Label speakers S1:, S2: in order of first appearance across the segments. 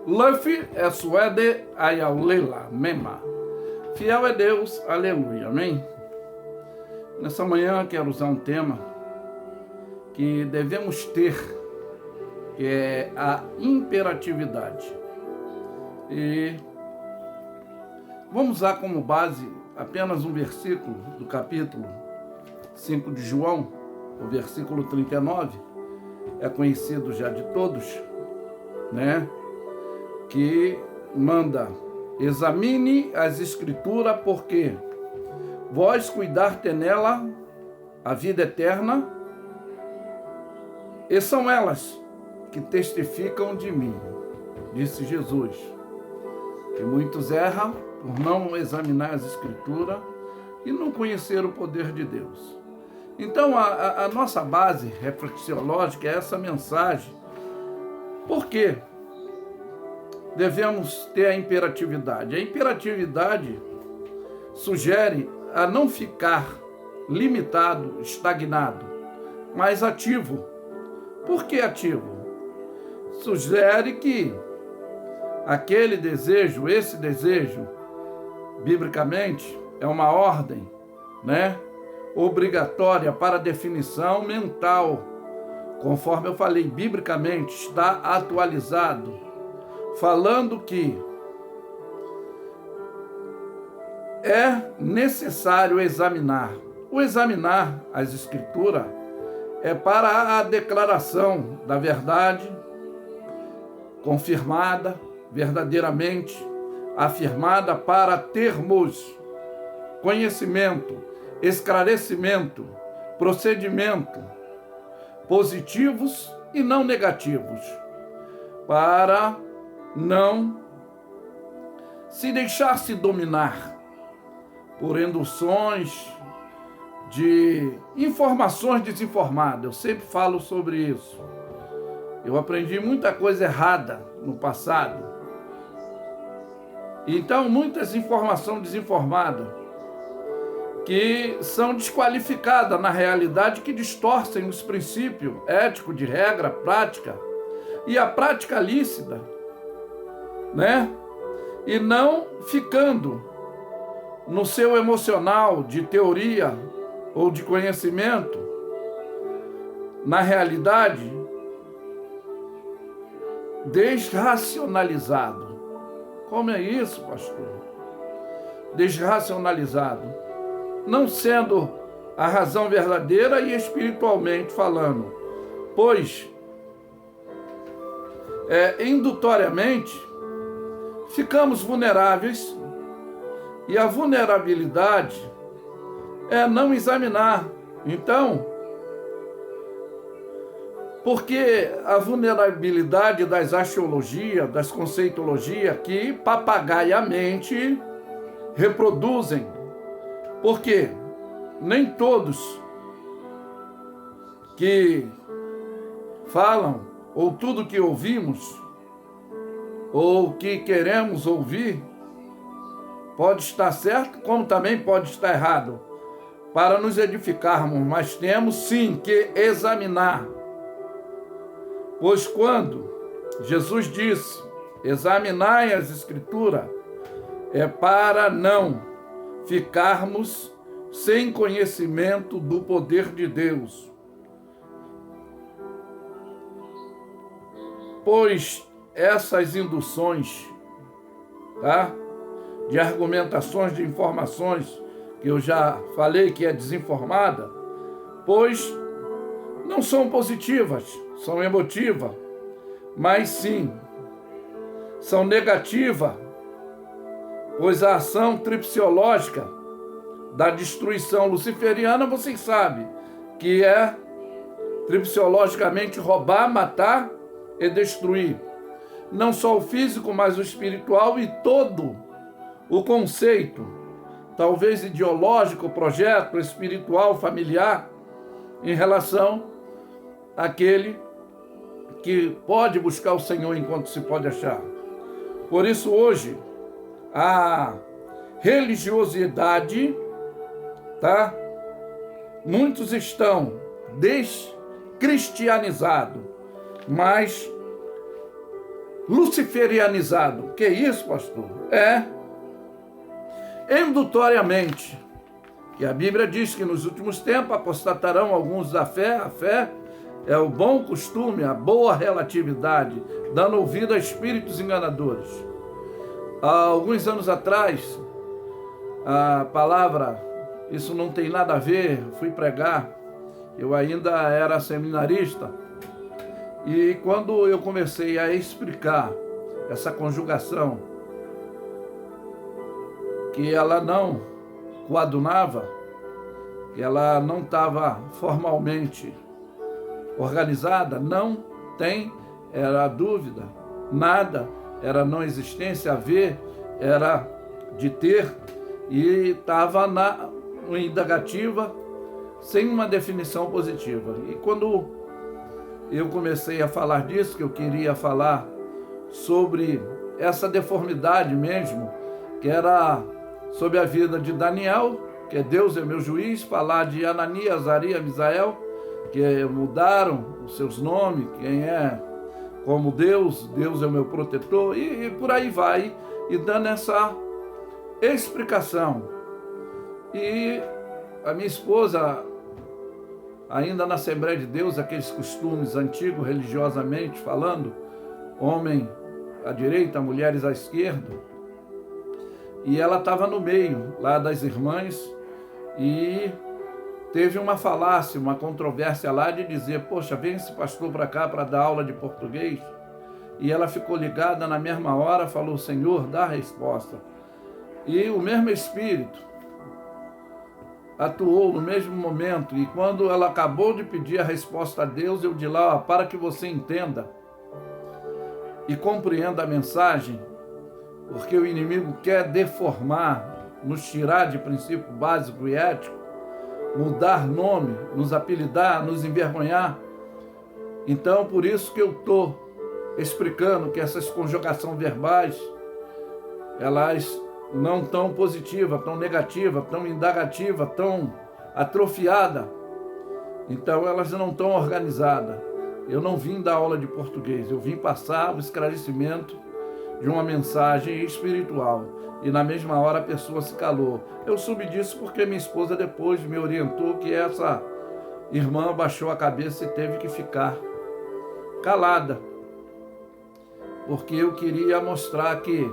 S1: Luffy é suede ayaulela, mema. Fiel é Deus, aleluia, amém? Nessa manhã quero usar um tema que devemos ter, que é a imperatividade. E vamos usar como base apenas um versículo do capítulo 5 de João, o versículo 39, é conhecido já de todos, né? Que manda: examine as escrituras, porque vós cuidar-te nela a vida eterna, e são elas que testificam de mim, disse Jesus. Que muitos erram por não examinar as escrituras e não conhecer o poder de Deus. Então a nossa base reflexiológica é essa mensagem. Por quê? Devemos ter a imperatividade. A imperatividade sugere a não ficar limitado, estagnado, mas ativo. Por que ativo? Sugere que aquele desejo, esse desejo, biblicamente, é uma ordem, né? Obrigatória para definição mental. Conforme eu falei, biblicamente está atualizado, falando que é necessário examinar. O examinar as escrituras é para a declaração da verdade confirmada, verdadeiramente afirmada, para termos conhecimento, esclarecimento, procedimento positivos e não negativos, para não se deixar-se dominar por induções de informações desinformadas. Eu sempre falo sobre isso. Eu aprendi muita coisa errada no passado. Então, muitas informações desinformadas que são desqualificadas na realidade, que distorcem os princípios éticos de regra, prática, e a prática lícita, né? E não ficando no seu emocional de teoria ou de conhecimento, na realidade, desracionalizado. Como é isso, pastor? Desracionalizado. Não sendo a razão verdadeira e espiritualmente falando. Pois, indutoriamente, ficamos vulneráveis, e a vulnerabilidade é não examinar. Então, porque a vulnerabilidade das axiologias, das conceitologias, que papagaiamente reproduzem, porque nem todos que falam, ou tudo que ouvimos, ou que queremos ouvir, pode estar certo, como também pode estar errado, para nos edificarmos, mas temos sim que examinar. Pois quando Jesus disse, examinai as escrituras, é para não ficarmos sem conhecimento do poder de Deus. Pois essas induções, tá? De argumentações, de informações, que eu já falei que é desinformada, pois não são positivas, são emotivas, mas sim são negativas, pois a ação tripsiológica da destruição luciferiana, vocês sabem, que é tripsiologicamente roubar, matar e destruir. Não só o físico, mas o espiritual e todo o conceito, talvez ideológico, projeto espiritual, familiar, em relação àquele que pode buscar o Senhor enquanto se pode achar. Por isso, hoje, a religiosidade, tá? Muitos estão descristianizados, mas luciferianizado. Que isso, pastor? Indutoriamente. E a Bíblia diz que nos últimos tempos apostatarão alguns da fé. A fé é o bom costume, a boa relatividade, dando ouvido a espíritos enganadores. Há alguns anos atrás, a palavra, isso não tem nada a ver, fui pregar, eu ainda era seminarista, e quando eu comecei a explicar essa conjugação, que ela não coadunava, que ela não estava formalmente organizada, não tem, era dúvida, nada, era não existência, haver, era de ter, e estava na indagativa, sem uma definição positiva. E quando eu comecei a falar disso, que eu queria falar sobre essa deformidade mesmo, que era sobre a vida de Daniel, que é Deus é meu juiz, falar de Ananias, Azaria, Misael, que mudaram os seus nomes, quem é como Deus, Deus é o meu protetor, e por aí vai, e dando essa explicação. E a minha esposa, ainda na Assembleia de Deus, aqueles costumes antigos, religiosamente falando, homem à direita, mulheres à esquerda, e ela estava no meio lá das irmãs, e teve uma falácia, uma controvérsia lá de dizer, poxa, vem esse pastor para cá para dar aula de português. E ela ficou ligada na mesma hora, falou, Senhor, dá a resposta. E o mesmo Espírito atuou no mesmo momento. E quando ela acabou de pedir a resposta a Deus, eu disse lá, para que você entenda e compreenda a mensagem, porque o inimigo quer deformar, nos tirar de princípio básico e ético, mudar nome, nos apelidar, nos envergonhar. Então, por isso que eu estou explicando que essas conjugações verbais, elas não tão positivas, tão negativas, tão indagativas, tão atrofiadas. Então, elas não estão organizadas. Eu não vim dar aula de português, eu vim passar o esclarecimento de uma mensagem espiritual. E na mesma hora a pessoa se calou. Eu soube disso porque minha esposa depois me orientou que essa irmã baixou a cabeça e teve que ficar calada. Porque eu queria mostrar que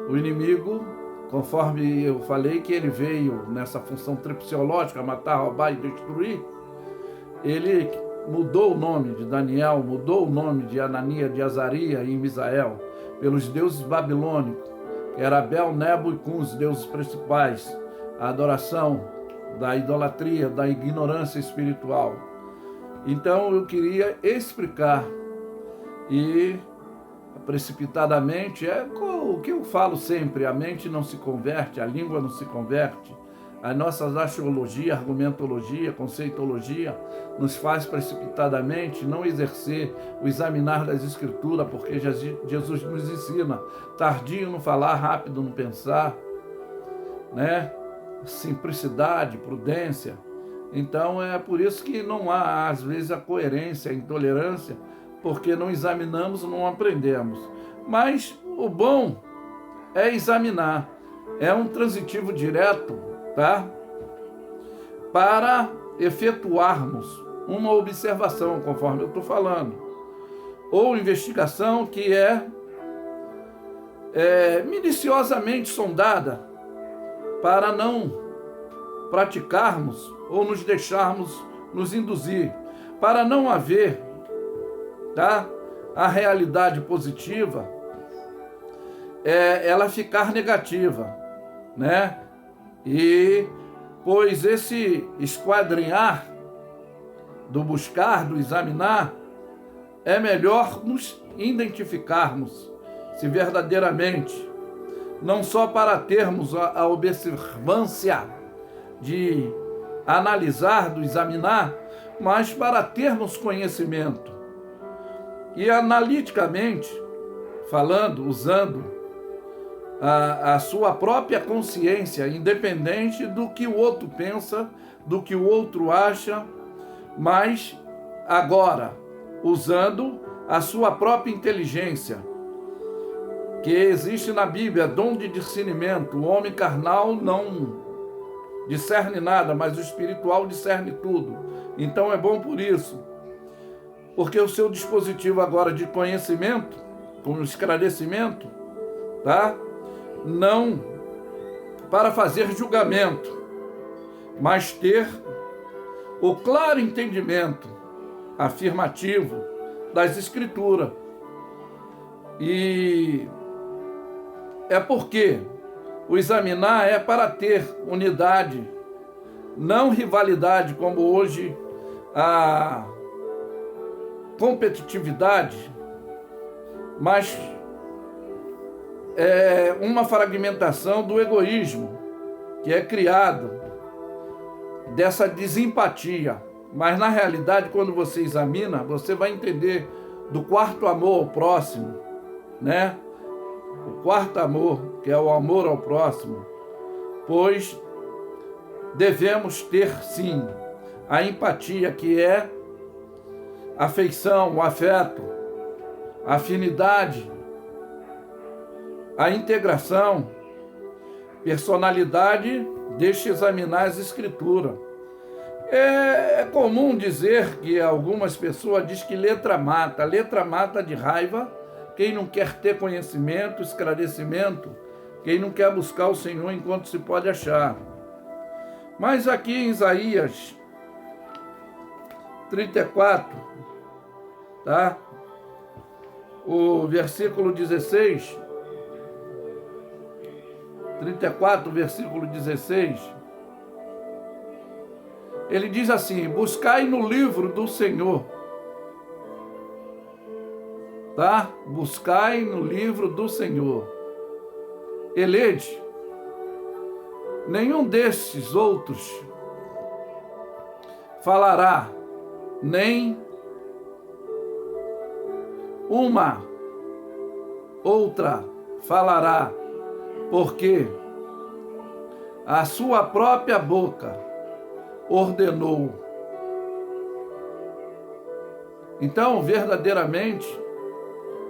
S1: o inimigo, conforme eu falei que ele veio nessa função tripsiológica, matar, roubar e destruir, ele mudou o nome de Daniel, mudou o nome de Ananias, de Azaria e Misael, pelos deuses babilônicos, que era Bel, Nebo e Cum, os deuses principais, a adoração da idolatria, da ignorância espiritual. Então eu queria explicar, e precipitadamente, é o que eu falo sempre, a mente não se converte, a língua não se converte, as nossas axiologia, argumentologia, conceitologia nos faz precipitadamente não exercer o examinar das escrituras, porque Jesus nos ensina, tardio no falar, rápido no pensar, né? Simplicidade, prudência. Então é por isso que não há, às vezes, a coerência, a intolerância, porque não examinamos, não aprendemos. Mas o bom é examinar, é um transitivo direto, tá? Para efetuarmos uma observação, conforme eu estou falando, ou investigação que é minuciosamente sondada, para não praticarmos ou nos deixarmos nos induzir, para não haver, tá, a realidade positiva, ela ficar negativa, né? E pois esse esquadrinhar do buscar, do examinar, é melhor nos identificarmos se verdadeiramente, não só para termos a observância de analisar, do examinar, mas para termos conhecimento. E analiticamente, falando, usando a sua própria consciência, independente do que o outro pensa, do que o outro acha, mas agora usando a sua própria inteligência, que existe na Bíblia, dom de discernimento. O homem carnal não discerne nada, mas o espiritual discerne tudo. Então é bom por isso, porque o seu dispositivo agora de conhecimento, com esclarecimento, tá? Não para fazer julgamento, mas ter o claro entendimento afirmativo das Escrituras. E é porque o examinar é para ter unidade, não rivalidade, como hoje a competitividade, mas é uma fragmentação do egoísmo que é criado, dessa desempatia. Mas na realidade, quando você examina, você vai entender do quarto amor ao próximo, né? O quarto amor, que é o amor ao próximo, pois devemos ter, sim, a empatia, que é a afeição, o afeto, a afinidade, a integração, personalidade. Deixe examinar as Escrituras. É comum dizer que algumas pessoas dizem que letra mata de raiva quem não quer ter conhecimento, esclarecimento, quem não quer buscar o Senhor enquanto se pode achar. Mas aqui em Isaías 34, tá? O versículo 16, 34, versículo 16, ele diz assim: buscai no livro do Senhor, tá? Buscai no livro do Senhor, e lede. Nenhum destes outros falará, nem uma outra falará, porque a sua própria boca ordenou. Então, verdadeiramente,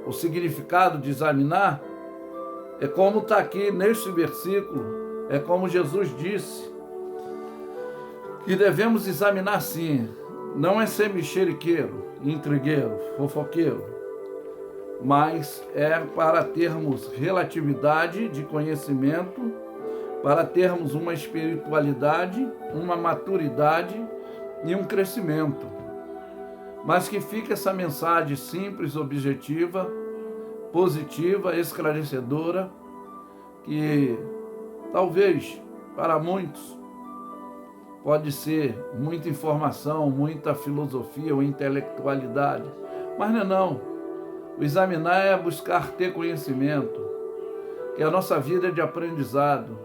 S1: o significado de examinar é como está aqui neste versículo, é como Jesus disse, que devemos examinar sim. Não é ser mexeriqueiro, intrigueiro, fofoqueiro, mas é para termos relatividade de conhecimento, para termos uma espiritualidade, uma maturidade e um crescimento. Mas que fique essa mensagem simples, objetiva, positiva, esclarecedora, que talvez para muitos pode ser muita informação, muita filosofia ou intelectualidade, mas não. O examinar é buscar ter conhecimento, que a nossa vida é de aprendizado,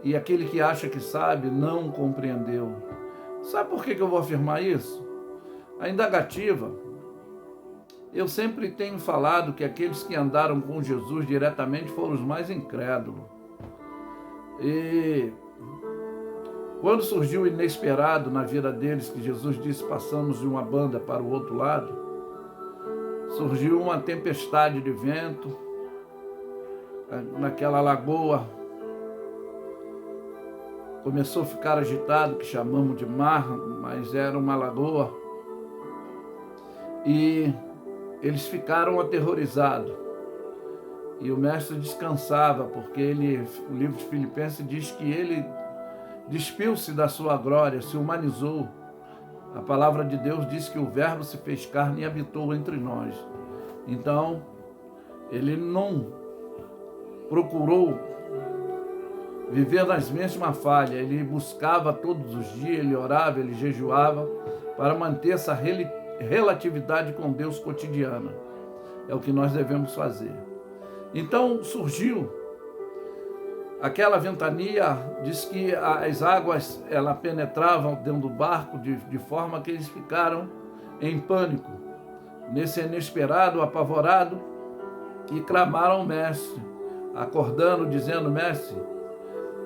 S1: e aquele que acha que sabe não compreendeu. Sabe por que eu vou afirmar isso? A indagativa. Eu sempre tenho falado que aqueles que andaram com Jesus diretamente foram os mais incrédulos. E quando surgiu o inesperado na vida deles, que Jesus disse: passamos de uma banda para o outro lado, surgiu uma tempestade de vento naquela lagoa, começou a ficar agitado, que chamamos de mar, mas era uma lagoa, e eles ficaram aterrorizados. E o mestre descansava, porque o livro de Filipenses diz que ele despiu-se da sua glória, se humanizou. A palavra de Deus diz que o Verbo se fez carne e habitou entre nós. Então, ele não procurou viver nas mesmas falhas, ele buscava todos os dias, ele orava, ele jejuava, para manter essa relatividade com Deus cotidiana. É o que nós devemos fazer. Então surgiu aquela ventania, diz que as águas penetravam dentro do barco de forma que eles ficaram em pânico, nesse inesperado, apavorado, e clamaram ao mestre, acordando, dizendo: mestre,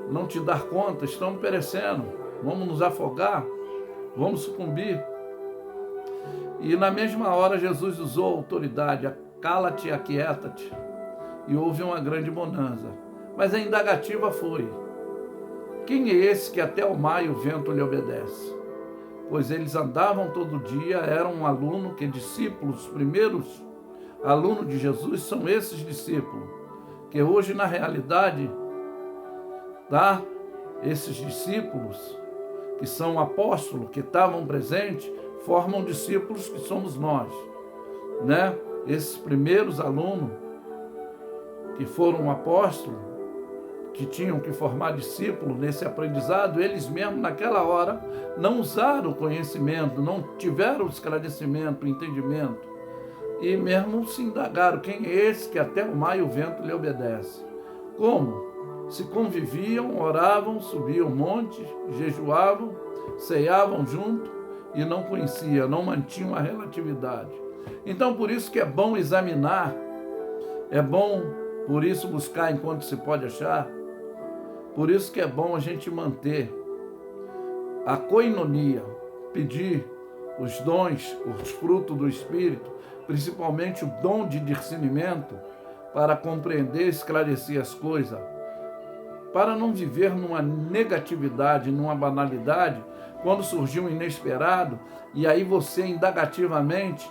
S1: não te dar conta, estamos perecendo, vamos nos afogar, vamos sucumbir. E na mesma hora Jesus usou a autoridade, cala-te e aquieta-te. E houve uma grande bonança. Mas a indagativa foi: quem é esse que até o mar e o vento lhe obedece? Pois eles andavam todo dia, eram um aluno que discípulos, os primeiros alunos de Jesus são esses discípulos, que hoje na realidade, tá? Esses discípulos que são apóstolos, que estavam presentes, formam discípulos que somos nós, né? Esses primeiros alunos que foram apóstolos, que tinham que formar discípulos nesse aprendizado, eles mesmos naquela hora não usaram o conhecimento, não tiveram o esclarecimento, o entendimento, e mesmo se indagaram: quem é esse que até o mar e o vento lhe obedece? Como? Se conviviam, oravam, subiam montes, jejuavam, ceavam junto e não conheciam, não mantinham a relatividade. Então, por isso que é bom examinar, é bom, por isso, buscar enquanto se pode achar, por isso que é bom a gente manter a koinonia, pedir os dons, os frutos do Espírito, principalmente o dom de discernimento, para compreender e esclarecer as coisas, para não viver numa negatividade, numa banalidade, quando surgiu um inesperado, e aí você indagativamente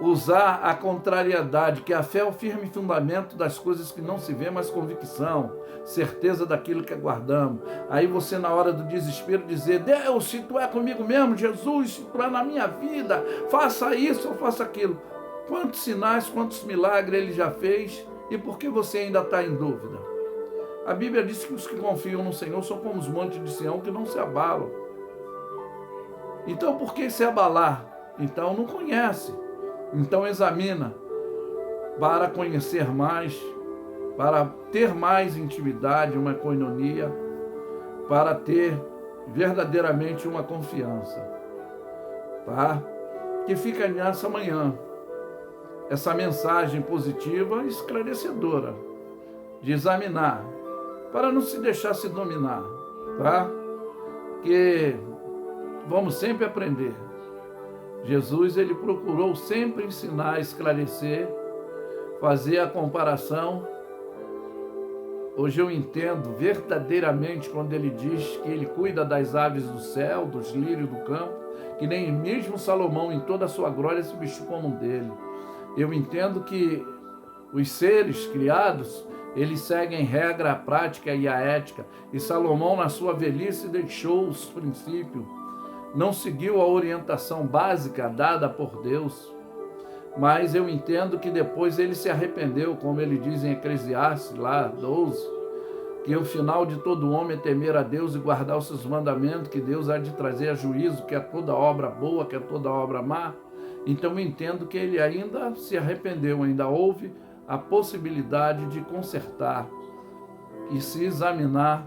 S1: usar a contrariedade, que a fé é o firme fundamento das coisas que não se vê, mas convicção, certeza daquilo que aguardamos. Aí você, na hora do desespero, dizer: Deus, se tu é comigo mesmo, Jesus, se tu é na minha vida, faça isso ou faça aquilo. Quantos sinais, quantos milagres ele já fez, e por que você ainda está em dúvida? A Bíblia diz que os que confiam no Senhor são como os montes de Sião, que não se abalam. Então, por que se abalar? Então, não conhece. Então, examina para conhecer mais, para ter mais intimidade, uma koinonia, para ter verdadeiramente uma confiança, tá? Que fica nessa manhã essa mensagem positiva e esclarecedora de examinar, para não se deixar se dominar, tá? Que vamos sempre aprender. Jesus, ele procurou sempre ensinar, esclarecer, fazer a comparação. Hoje eu entendo verdadeiramente quando ele diz que ele cuida das aves do céu, dos lírios do campo, que nem mesmo Salomão em toda a sua glória se vestiu como um dele. Eu entendo que os seres criados, eles seguem regra, a prática e a ética, e Salomão na sua velhice deixou os princípios, não seguiu a orientação básica dada por Deus, mas eu entendo que depois ele se arrependeu, como ele diz em Eclesiastes, lá 12, que o final de todo homem é temer a Deus e guardar os seus mandamentos, que Deus há de trazer a juízo, que é toda obra boa, que é toda obra má. Então eu entendo que ele ainda se arrependeu, ainda houve a possibilidade de consertar e se examinar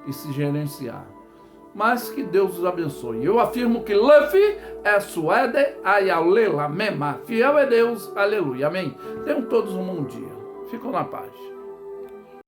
S1: e se gerenciar. Mas que Deus os abençoe. Eu afirmo que Luffy é suede ayalela mema. Fiel é Deus. Aleluia. Amém. Tenham todos um bom dia. Ficam na paz.